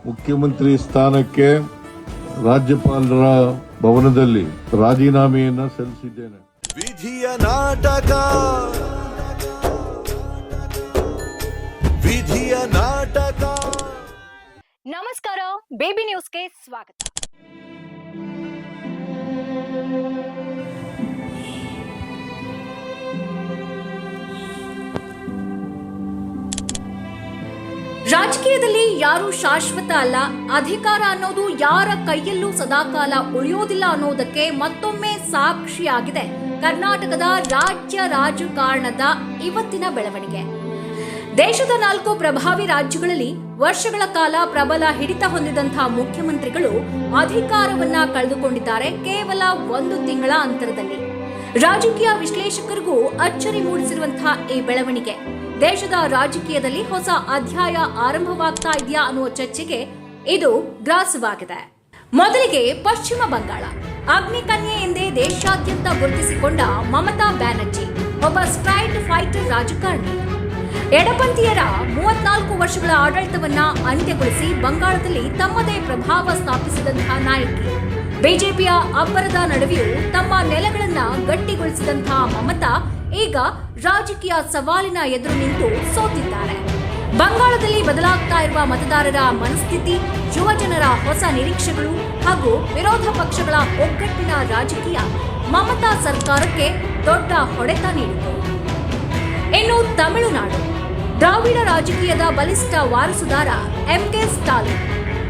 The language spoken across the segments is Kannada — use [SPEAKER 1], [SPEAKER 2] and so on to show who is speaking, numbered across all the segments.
[SPEAKER 1] ಮುಖ್ಯಮಂತ್ರಿ ಸ್ಥಾನಕ್ಕೆ ರಾಜ್ಯಪಾಲರ ಭವನದಲ್ಲಿ ರಾಜೀನಾಮೆಯನ್ನು ಸಲ್ಲಿಸಿದ್ದೇನೆ.
[SPEAKER 2] ವಿಧಿಯ ನಾಟಕ, ವಿಧಿಯ ನಾಟಕ.
[SPEAKER 3] ನಮಸ್ಕಾರ, ಬೇಬಿ ನ್ಯೂಸ್ಗೆ ಸ್ವಾಗತ. ರಾಜಕೀಯದಲ್ಲಿ ಯಾರು ಶಾಶ್ವತ ಅಲ್ಲ, ಅಧಿಕಾರ ಅನ್ನೋದು ಯಾರ ಕೈಯಲ್ಲೂ ಸದಾಕಾಲ ಉಳಿಯೋದಿಲ್ಲ ಅನ್ನೋದಕ್ಕೆ ಮತ್ತೊಮ್ಮೆ ಸಾಕ್ಷಿಯಾಗಿದೆ ಕರ್ನಾಟಕದ ರಾಜ್ಯ ರಾಜಕಾರಣದ ಇವತ್ತಿನ ಬೆಳವಣಿಗೆ. ದೇಶದ 4 ಪ್ರಭಾವಿ ರಾಜ್ಯಗಳಲ್ಲಿ ವರ್ಷಗಳ ಕಾಲ ಪ್ರಬಲ ಹಿಡಿತ ಹೊಂದಿದಂತಹ ಮುಖ್ಯಮಂತ್ರಿಗಳು ಅಧಿಕಾರವನ್ನ ಕಳೆದುಕೊಂಡಿದ್ದಾರೆ ಕೇವಲ 1 ತಿಂಗಳ ಅಂತರದಲ್ಲಿ. ರಾಜಕೀಯ ವಿಶ್ಲೇಷಕರಿಗೂ ಅಚ್ಚರಿ ಮೂಡಿಸಿರುವಂತಹ ಈ ಬೆಳವಣಿಗೆ ದೇಶದ ರಾಜಕೀಯದಲ್ಲಿ ಹೊಸ ಅಧ್ಯಾಯ ಆರಂಭವಾಗ್ತಾ ಇದೆಯಾ ಅನ್ನುವ ಚರ್ಚೆಗೆ ಇದು ಗ್ರಾಸವಾಗಿದೆ. ಮೊದಲಿಗೆ ಪಶ್ಚಿಮ ಬಂಗಾಳ. ಅಗ್ನಿಕನ್ಯೆ ಎಂದೇ ದೇಶಾದ್ಯಂತ ಗುರುತಿಸಿಕೊಂಡ ಮಮತಾ ಬ್ಯಾನರ್ಜಿ ಒಬ್ಬ ಸ್ಟ್ರೈಟ್ ಫೈಟರ್ ರಾಜಕಾರಣಿ. ಎಡಪಂಥೀಯರ 34 ವರ್ಷಗಳ ಆಡಳಿತವನ್ನ ಅಂತ್ಯಗೊಳಿಸಿ ಬಂಗಾಳದಲ್ಲಿ ತಮ್ಮದೇ ಪ್ರಭಾವ ಸ್ಥಾಪಿಸಿದಂತಹ ನಾಯಕಿ. ಬಿಜೆಪಿಯ ಅಬ್ಬರದ ನಡುವೆಯೂ ತಮ್ಮ ನೆಲೆಗಳನ್ನ ಗಟ್ಟಿಗೊಳಿಸಿದಂತಹ ಮಮತಾ ಈಗ ರಾಜಕೀಯ ಸವಾಲಿನ ಎದುರು ನಿಂತು ಸೋತಿದ್ದಾರೆ. ಬಂಗಾಳದಲ್ಲಿ ಬದಲಾಗ್ತಾ ಇರುವ ಮತದಾರರ ಮನಸ್ಥಿತಿ, ಯುವ ಜನರ ಹೊಸ ನಿರೀಕ್ಷೆಗಳು ಹಾಗೂ ವಿರೋಧ ಪಕ್ಷಗಳ ಒಗ್ಗಟ್ಟಿನ ರಾಜಕೀಯ ಮಮತಾ ಸರ್ಕಾರಕ್ಕೆ ದೊಡ್ಡ ಹೊಡೆತ ನೀಡಿತು. ಇನ್ನು ತಮಿಳುನಾಡು. ದ್ರಾವಿಡ ರಾಜಕೀಯದ ಬಲಿಷ್ಠ ವಾರಸುದಾರ ಎಂಕೆ ಸ್ಟಾಲಿನ್.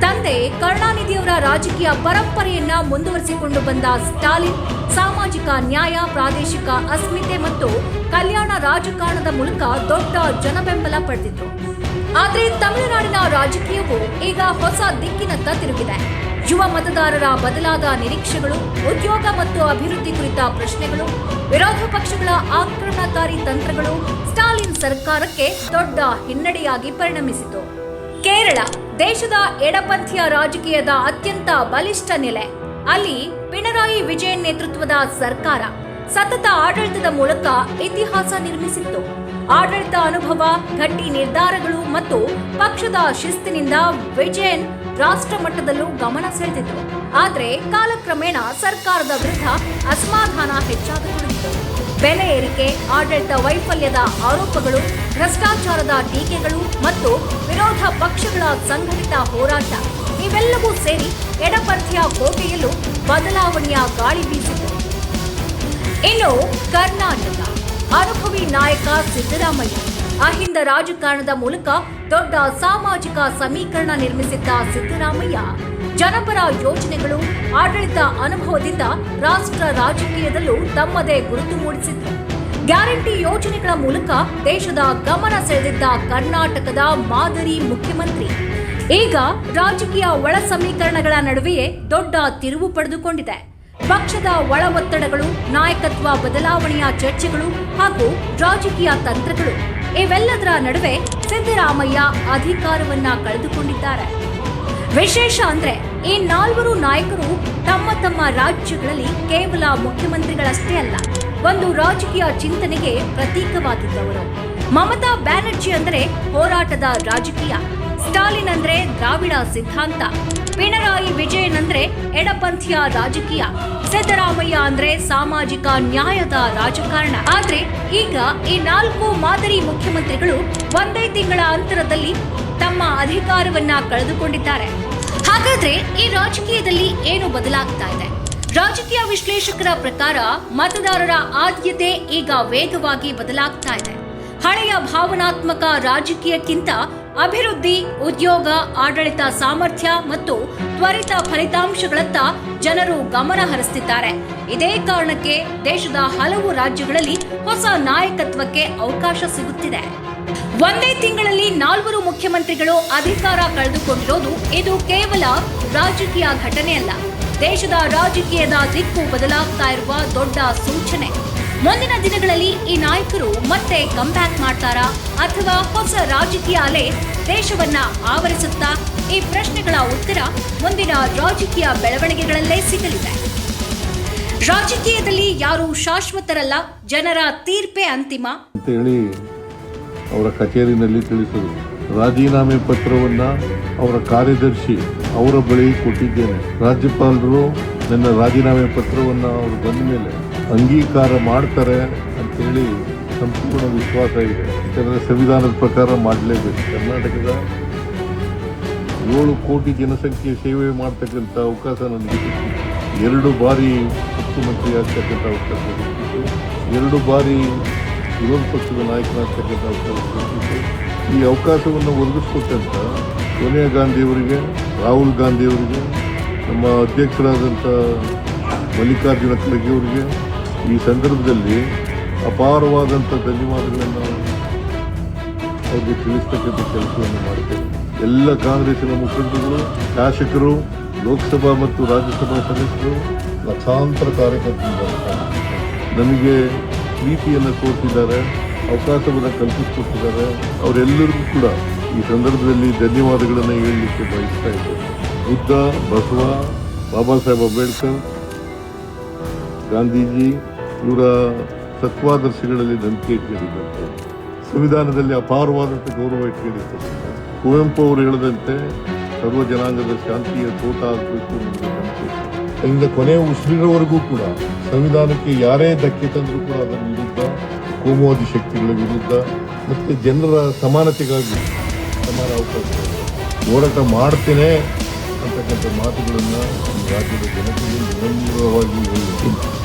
[SPEAKER 3] ತಂದೆ ಕರುಣಾನಿಧಿಯವರ ರಾಜಕೀಯ ಪರಂಪರೆಯನ್ನ ಮುಂದುವರಿಸಿಕೊಂಡು ಬಂದ ಸ್ಟಾಲಿನ್ ಸಾಮಾಜಿಕ ನ್ಯಾಯ, ಪ್ರಾದೇಶಿಕ ಅಸ್ಮಿತೆ ಮತ್ತು ಕಲ್ಯಾಣ ರಾಜಕಾರಣದ ಮೂಲಕ ದೊಡ್ಡ ಜನಬೆಂಬಲ ಪಡೆದಿದ್ರು. ಆದರೆ ತಮಿಳುನಾಡಿನ ರಾಜಕೀಯವು ಈಗ ಹೊಸ ದಿಕ್ಕಿನತ್ತ ತಿರುಗಿದೆ. ಯುವ ಮತದಾರರ ಬದಲಾದ ನಿರೀಕ್ಷೆಗಳು, ಉದ್ಯೋಗ ಮತ್ತು ಅಭಿವೃದ್ಧಿ ಕುರಿತ ಪ್ರಶ್ನೆಗಳು, ವಿರೋಧ ಪಕ್ಷಗಳ ಆಕ್ರಮಣಕಾರಿ ತಂತ್ರಗಳು ಸ್ಟಾಲಿನ್ ಸರ್ಕಾರಕ್ಕೆ ದೊಡ್ಡ ಹಿನ್ನಡೆಯಾಗಿ ಪರಿಣಮಿಸಿತು. ಕೇರಳ. ದೇಶದ ಎಡಪಂಥೀಯ ರಾಜಕೀಯದ ಅತ್ಯಂತ ಬಲಿಷ್ಠ ನೆಲೆ. ಅಲ್ಲಿ ಪಿಣರಾಯಿ ವಿಜಯನ್ ನೇತೃತ್ವದ ಸರ್ಕಾರ ಸತತ ಆಡಳಿತದ ಮೂಲಕ ಇತಿಹಾಸ ನಿರ್ಮಿಸಿತ್ತು. ಆಡಳಿತ ಅನುಭವ, ಗಟ್ಟಿ ನಿರ್ಧಾರಗಳು ಮತ್ತು ಪಕ್ಷದ ಶಿಸ್ತಿನಿಂದ ವಿಜಯನ್ ರಾಷ್ಟ್ರ ಮಟ್ಟದಲ್ಲೂ ಗಮನ ಸೆಳೆದಿತ್ತು. ಆದರೆ ಕಾಲಕ್ರಮೇಣ ಸರ್ಕಾರದ ವಿರುದ್ಧ ಅಸಮಾಧಾನ ಹೆಚ್ಚಾಗತೊಡಗಿತು. ಬೆಲೆ ಏರಿಕೆ, ಆಡಳಿತ ವೈಫಲ್ಯದ ಆರೋಪಗಳು, ಭ್ರಷ್ಟಾಚಾರದ ಟೀಕೆಗಳು ಮತ್ತು ವಿರೋಧ ಪಕ್ಷಗಳ ಸಂಘಟಿತ ಹೋರಾಟ ಇವೆಲ್ಲವೂ ಸೇರಿ ಎಡಪಂಥೀಯ ಕೋಟೆಯಲ್ಲೂ ಬದಲಾವಣೆಯ ಗಾಳಿ ಬೀಸಿತು. ಇನ್ನು ಕರ್ನಾಟಕ. ಅನುಭವಿ ನಾಯಕ ಸಿದ್ದರಾಮಯ್ಯ ಅಹಿಂದ ರಾಜಕಾರಣದ ಮೂಲಕ ದೊಡ್ಡ ಸಾಮಾಜಿಕ ಸಮೀಕರಣ ನಿರ್ಮಿಸಿದ್ದ ಸಿದ್ದರಾಮಯ್ಯ ಜನಪರ ಯೋಜನೆಗಳು, ಆಡಳಿತ ಅನುಭವದಿಂದ ರಾಷ್ಟ್ರ ರಾಜಕೀಯದಲ್ಲೂ ತಮ್ಮದೇ ಗುರುತು ಮೂಡಿಸಿದ್ರು. ಗ್ಯಾರಂಟಿ ಯೋಜನೆಗಳ ಮೂಲಕ ದೇಶದ ಗಮನ ಸೆಳೆದಿದ್ದ ಕರ್ನಾಟಕದ ಮಾದರಿ ಮುಖ್ಯಮಂತ್ರಿ ಈಗ ರಾಜಕೀಯ ಒಳ ಸಮೀಕರಣಗಳ ನಡುವೆಯೇ ದೊಡ್ಡ ತಿರುವು ಪಡೆದುಕೊಂಡಿದೆ. ಪಕ್ಷದ ಒಳ ಒತ್ತಡಗಳು, ನಾಯಕತ್ವ ಬದಲಾವಣೆಯ ಚರ್ಚೆಗಳು ಹಾಗೂ ರಾಜಕೀಯ ತಂತ್ರಗಳು ಇವೆಲ್ಲದರ ನಡುವೆ ಸಿದ್ದರಾಮಯ್ಯ ಅಧಿಕಾರವನ್ನ ಕಳೆದುಕೊಂಡಿದ್ದಾರೆ. ವಿಶೇಷ ಅಂದ್ರೆ ಈ 4 ನಾಯಕರು ತಮ್ಮ ತಮ್ಮ ರಾಜ್ಯಗಳಲ್ಲಿ ಕೇವಲ ಮುಖ್ಯಮಂತ್ರಿಗಳಷ್ಟೇ ಅಲ್ಲ, ಒಂದು ರಾಜಕೀಯ ಚಿಂತನೆಗೆ ಪ್ರತೀಕವಾಗಿದ್ದವರು. ಮಮತಾ ಬ್ಯಾನರ್ಜಿ ಅಂದರೆ ಹೋರಾಟದ ರಾಜಕೀಯ, ಸ್ಟಾಲಿನ್ ಅಂದ್ರೆ ದ್ರಾವಿಡ ಸಿದ್ಧಾಂತ, ಪಿಣರಾಯಿ ವಿಜಯನ್ ಅಂದ್ರೆ ಎಡಪಂಥೀಯ ರಾಜಕೀಯ, ಸಿದ್ದರಾಮಯ್ಯ ಅಂದ್ರೆ ಸಾಮಾಜಿಕ ನ್ಯಾಯದ ರಾಜಕಾರಣ. ಆದ್ರೆ ಈಗ ಈ 4 ಮಾದರಿ ಮುಖ್ಯಮಂತ್ರಿಗಳು 1 ತಿಂಗಳ ಅಂತರದಲ್ಲಿ ತಮ್ಮ ಅಧಿಕಾರವನ್ನ ಕಳೆದುಕೊಂಡಿದ್ದಾರೆ. ಹಾಗಾದ್ರೆ ಈ ರಾಜಕೀಯದಲ್ಲಿ ಏನು ಬದಲಾಗ್ತಾ ಇದೆ? ರಾಜಕೀಯ ವಿಶ್ಲೇಷಕರ ಪ್ರಕಾರ ಮತದಾರರ ಆದ್ಯತೆ ಈಗ ವೇಗವಾಗಿ ಬದಲಾಗ್ತಾ ಇದೆ. ಹಳೆಯ ಭಾವನಾತ್ಮಕ ರಾಜಕೀಯಕ್ಕಿಂತ ಅಭಿವೃದ್ಧಿ, ಉದ್ಯೋಗ, ಆಡಳಿತ ಸಾಮರ್ಥ್ಯ ಮತ್ತು ತ್ವರಿತ ಫಲಿತಾಂಶಗಳತ್ತ ಜನರು ಗಮನ ಹರಿಸುತ್ತಿದ್ದಾರೆ. ಇದೇ ಕಾರಣಕ್ಕೆ ದೇಶದ ಹಲವು ರಾಜ್ಯಗಳಲ್ಲಿ ಹೊಸ ನಾಯಕತ್ವಕ್ಕೆ ಅವಕಾಶ ಸಿಗುತ್ತಿದೆ. 1 ತಿಂಗಳಲ್ಲಿ 4 ಮುಖ್ಯಮಂತ್ರಿಗಳು ಅಧಿಕಾರ ಕಳೆದುಕೊಂಡಿರೋದು ಇದು ಕೇವಲ ರಾಜಕೀಯ ಘಟನೆ ಅಲ್ಲ, ದೇಶದ ರಾಜಕೀಯದ ದಿಕ್ಕು ಬದಲಾಗ್ತಾ ಇರುವ ದೊಡ್ಡ ಸೂಚನೆ. ಮುಂದಿನ ದಿನಗಳಲ್ಲಿ ಈ ನಾಯಕರು ಮತ್ತೆ ಕಂಬ್ಯಾಕ್ ಮಾಡ್ತಾರಾ ಅಥವಾ ಹೊಸ ರಾಜಕೀಯ ಅಲೆ ದೇಶವನ್ನ ಆವರಿಸುತ್ತಾ? ಈ ಪ್ರಶ್ನೆಗಳ ಉತ್ತರ ಮುಂದಿನ ರಾಜಕೀಯ ಬೆಳವಣಿಗೆಗಳಲ್ಲೇ ಸಿಗಲಿದೆ. ರಾಜಕೀಯದಲ್ಲಿ ಯಾರು ಶಾಶ್ವತರಲ್ಲ, ಜನರ ತೀರ್ಪೇ ಅಂತಿಮ
[SPEAKER 1] ಅಂತ ಹೇಳಿ ಅವರ ಕಚೇರಿನಲ್ಲಿ ತಿಳಿಸಿದರು. ರಾಜೀನಾಮೆ ಪತ್ರವನ್ನ ಅವರ ಕಾರ್ಯದರ್ಶಿ ಅವರ ಬಳಿ ಕೊಟ್ಟಿದ್ದೇನೆ. ರಾಜ್ಯಪಾಲರು ನನ್ನ ರಾಜೀನಾಮೆ ಪತ್ರವನ್ನ ಅವರು ಬಂದ ಮೇಲೆ ಅಂಗೀಕಾರ ಮಾಡ್ತಾರೆ ಅಂತೇಳಿ ಸಂಪೂರ್ಣ ವಿಶ್ವಾಸ ಇದೆ. ಯಾಕಂದ್ರೆ ಸಂವಿಧಾನದ ಪ್ರಕಾರ ಮಾಡಲೇಬೇಕು. ಕರ್ನಾಟಕದ 7 ಕೋಟಿ ಜನಸಂಖ್ಯೆ ಸೇವೆ ಮಾಡ್ತಕ್ಕಂಥ ಅವಕಾಶ ನನಗೆ ಸಿಕ್ಕಿತ್ತು. 2 ಬಾರಿ ಮುಖ್ಯಮಂತ್ರಿ ಆಗ್ತಕ್ಕಂಥ ಅವಕಾಶ ಸಿಕ್ಕಿತ್ತು. 2 ಬಾರಿ ವಿರೋಧ ಪಕ್ಷದ ನಾಯಕನಾಗ್ತಕ್ಕಂಥ ಅವಕಾಶ ಸಿಕ್ಕಿತ್ತು. ಈ ಅವಕಾಶವನ್ನು ಒದಗಿಸ್ಕೊಟ್ಟಂತ ಸೋನಿಯಾ ಗಾಂಧಿಯವರಿಗೆ, ರಾಹುಲ್ ಗಾಂಧಿಯವರಿಗೆ, ನಮ್ಮ ಅಧ್ಯಕ್ಷರಾದಂಥ ಮಲ್ಲಿಕಾರ್ಜುನ ಖರ್ಗೆ ಅವರಿಗೆ ಈ ಸಂದರ್ಭದಲ್ಲಿ ಅಪಾರವಾದಂಥ ಧನ್ಯವಾದಗಳನ್ನು ಅವ್ರಿಗೆ ತಿಳಿಸ್ತಕ್ಕಂಥ ಕೆಲಸವನ್ನು ಮಾಡ್ತೇನೆ. ಎಲ್ಲ ಕಾಂಗ್ರೆಸ್ಸಿನ ಮುಖಂಡರು, ಶಾಸಕರು, ಲೋಕಸಭಾ ಮತ್ತು ರಾಜ್ಯಸಭಾ ಸದಸ್ಯರು, ಲಕ್ಷಾಂತರ ಕಾರ್ಯಕರ್ತರು ನನಗೆ ಪ್ರೀತಿಯನ್ನು ತೋರಿಸಿದ್ದಾರೆ, ಅವಕಾಶವನ್ನು ಕಲ್ಪಿಸಿಕೊಟ್ಟಿದ್ದಾರೆ. ಅವರೆಲ್ಲರಿಗೂ ಕೂಡ ಈ ಸಂದರ್ಭದಲ್ಲಿ ಧನ್ಯವಾದಗಳನ್ನು ಹೇಳಲಿಕ್ಕೆ ಬಯಸ್ತಾ ಇದ್ದೇನೆ. ಬುದ್ಧ, ಬಸವ, ಬಾಬಾ ಸಾಹೇಬ್ ಅಂಬೇಡ್ಕರ್, ಗಾಂಧೀಜಿ ಇವರ ತತ್ವಾದರ್ಶಗಳಲ್ಲಿ ನಂಬಿಕೆ ಇಟ್ಟಿದ್ದಾರೆ. ಸಂವಿಧಾನದಲ್ಲಿ ಅಪಾರವಾದಂಥ ಗೌರವ ಇಟ್ಟಿದ್ದಾರೆ. ಕುವೆಂಪು ಅವರು ಹೇಳದಂತೆ ಸರ್ವ ಜನಾಂಗದ ಶಾಂತಿಯ ತೋಟ ಆಗಬೇಕು ಇಂದ ಕೊನೆಯ ಉಸಿರಿನವರೆಗೂ ಕೂಡ ಸಂವಿಧಾನಕ್ಕೆ ಯಾರೇ ಧಕ್ಕೆ ತಂದರೂ ಕೂಡ ಅದರ ವಿರುದ್ಧ, ಕೋಮುವಾದಿ ಶಕ್ತಿಗಳ ವಿರುದ್ಧ ಮತ್ತು ಜನರ ಸಮಾನತೆಗಾಗಿ ಸಮಾನ ಅವಕಾಶ ಹೋರಾಟ ಮಾಡ್ತೇನೆ ಅಂತಕ್ಕಂಥ ಮಾತುಗಳನ್ನು ಈ ರಾಜ್ಯದ ಜನತೆಗೆ ವಿನಮ್ರವಾಗಿ ಹೇಳುತ್ತೇನೆ.